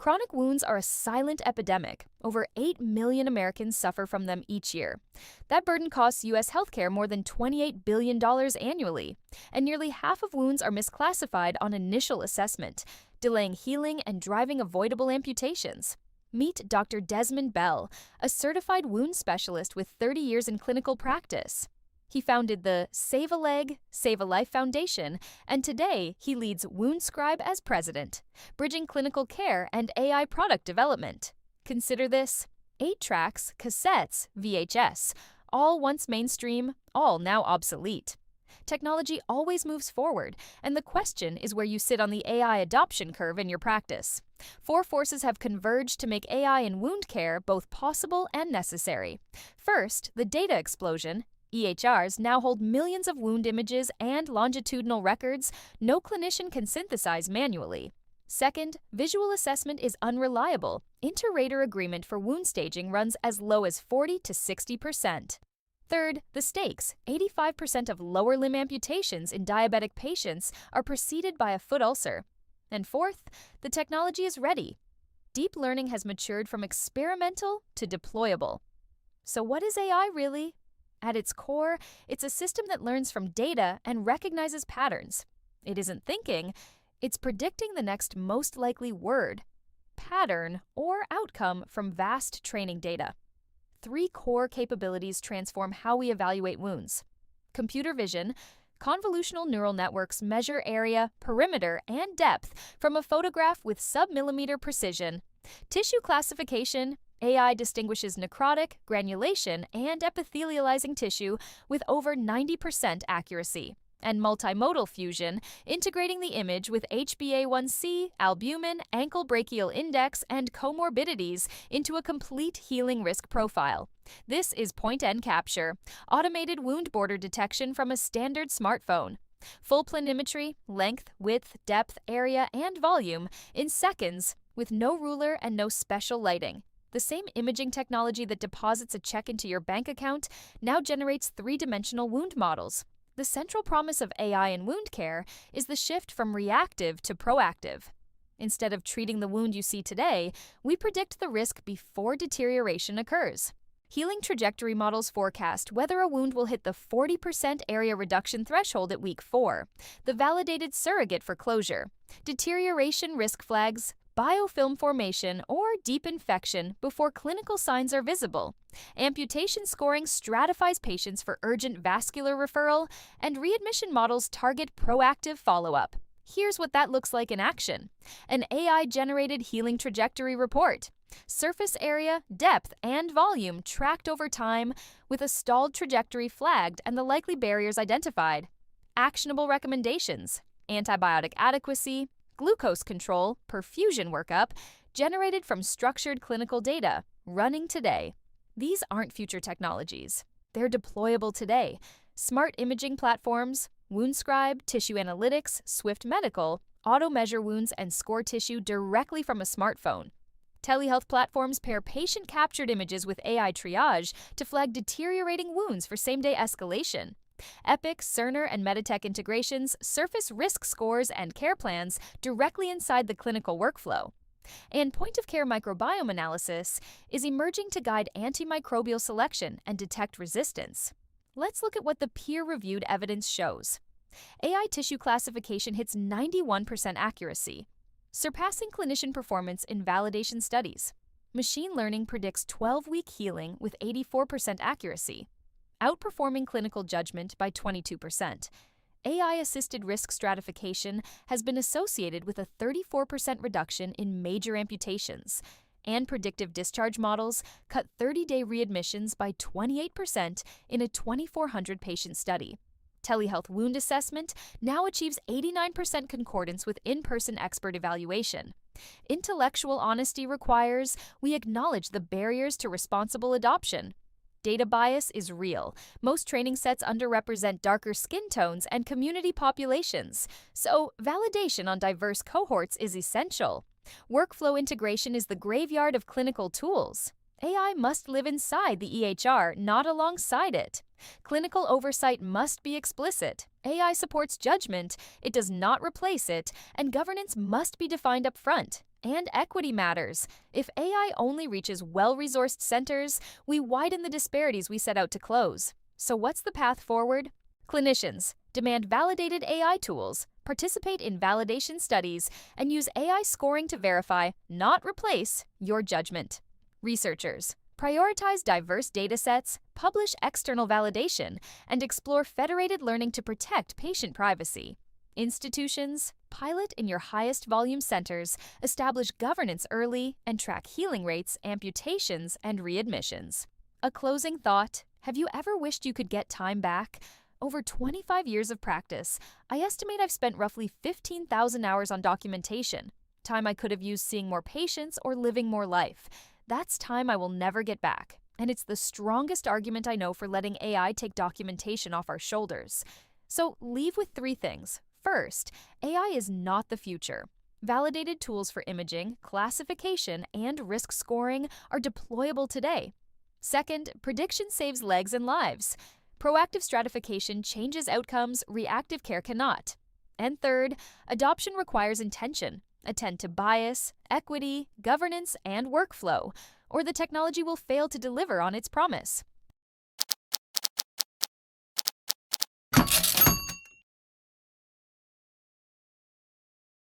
Chronic wounds are a silent epidemic. Over 8 million Americans suffer from them each year. That burden costs U.S. healthcare more than $28 billion annually, and nearly half of wounds are misclassified on initial assessment, delaying healing and driving avoidable amputations. Meet Dr. Desmond Bell, a certified wound specialist with 30 years in clinical practice. He founded the Save a Leg, Save a Life Foundation, and today he leads WoundScribe as president, bridging clinical care and AI product development. Consider this: 8 tracks, cassettes, VHS, all once mainstream, all now obsolete. Technology always moves forward, and the question is where you sit on the AI adoption curve in your practice. 4 forces have converged to make AI in wound care both possible and necessary. First, the data explosion. EHRs now hold millions of wound images and longitudinal records no clinician can synthesize manually. Second, visual assessment is unreliable. Inter-rater agreement for wound staging runs as low as 40 to 60%. Third, the stakes. 85% of lower limb amputations in diabetic patients are preceded by a foot ulcer. And fourth, the technology is ready. Deep learning has matured from experimental to deployable. So what is AI really? At its core, it's a system that learns from data and recognizes patterns. It isn't thinking, it's predicting the next most likely word, pattern, or outcome from vast training data. 3 core capabilities transform how we evaluate wounds. Computer vision. Convolutional neural networks measure area, perimeter, and depth from a photograph with sub-millimeter precision. Tissue classification. AI distinguishes necrotic, granulation, and epithelializing tissue with over 90% accuracy. And multimodal fusion, integrating the image with HbA1c, albumin, ankle brachial index, and comorbidities into a complete healing risk profile. This is point-end capture, automated wound border detection from a standard smartphone. Full planimetry, length, width, depth, area, and volume in seconds with no ruler and no special lighting. The same imaging technology that deposits a check into your bank account now generates 3-dimensional wound models. The central promise of AI in wound care is the shift from reactive to proactive. Instead of treating the wound you see today, we predict the risk before deterioration occurs. Healing trajectory models forecast whether a wound will hit the 40% area reduction threshold at week 4, the validated surrogate for closure. Deterioration risk flags, biofilm formation, or deep infection before clinical signs are visible. Amputation scoring stratifies patients for urgent vascular referral, and readmission models target proactive follow-up. Here's what that looks like in action. An AI-generated healing trajectory report. Surface area, depth, and volume tracked over time with a stalled trajectory flagged and the likely barriers identified. Actionable recommendations. Antibiotic adequacy, glucose control, perfusion workup, generated from structured clinical data, running today. These aren't future technologies. They're deployable today. Smart imaging platforms, WoundScribe, Tissue Analytics, Swift Medical, auto-measure wounds and score tissue directly from a smartphone. Telehealth platforms pair patient-captured images with AI triage to flag deteriorating wounds for same-day escalation. Epic, Cerner, and Meditech integrations surface risk scores and care plans directly inside the clinical workflow. And point-of-care microbiome analysis is emerging to guide antimicrobial selection and detect resistance. Let's look at what the peer-reviewed evidence shows. AI tissue classification hits 91% accuracy, surpassing clinician performance in validation studies. Machine learning predicts 12-week healing with 84% accuracy, outperforming clinical judgment by 22%. AI-assisted risk stratification has been associated with a 34% reduction in major amputations, and predictive discharge models cut 30-day readmissions by 28% in a 2,400-patient study. Telehealth wound assessment now achieves 89% concordance with in-person expert evaluation. Intellectual honesty requires we acknowledge the barriers to responsible adoption. Data bias is real. Most training sets underrepresent darker skin tones and community populations, so validation on diverse cohorts is essential. Workflow integration is the graveyard of clinical tools. AI must live inside the EHR, not alongside it. Clinical oversight must be explicit. AI supports judgment, it does not replace it, and governance must be defined up front. And equity matters. If AI only reaches well-resourced centers, we widen the disparities we set out to close. So what's the path forward? Clinicians demand validated AI tools, participate in validation studies, and use AI scoring to verify, not replace, your judgment. Researchers prioritize diverse datasets, publish external validation, and explore federated learning to protect patient privacy. Institutions pilot in your highest volume centers, establish governance early, and track healing rates, amputations, and readmissions. A closing thought: have you ever wished you could get time back? Over 25 years of practice, I estimate I've spent roughly 15,000 hours on documentation, time I could have used seeing more patients or living more life. That's time I will never get back, and it's the strongest argument I know for letting AI take documentation off our shoulders. So leave with 3 things. First, AI is not the future. Validated tools for imaging, classification, and risk scoring are deployable today. Second, prediction saves legs and lives. Proactive stratification changes outcomes reactive care cannot. And third, adoption requires intention. Attend to bias, equity, governance, and workflow, or the technology will fail to deliver on its promise.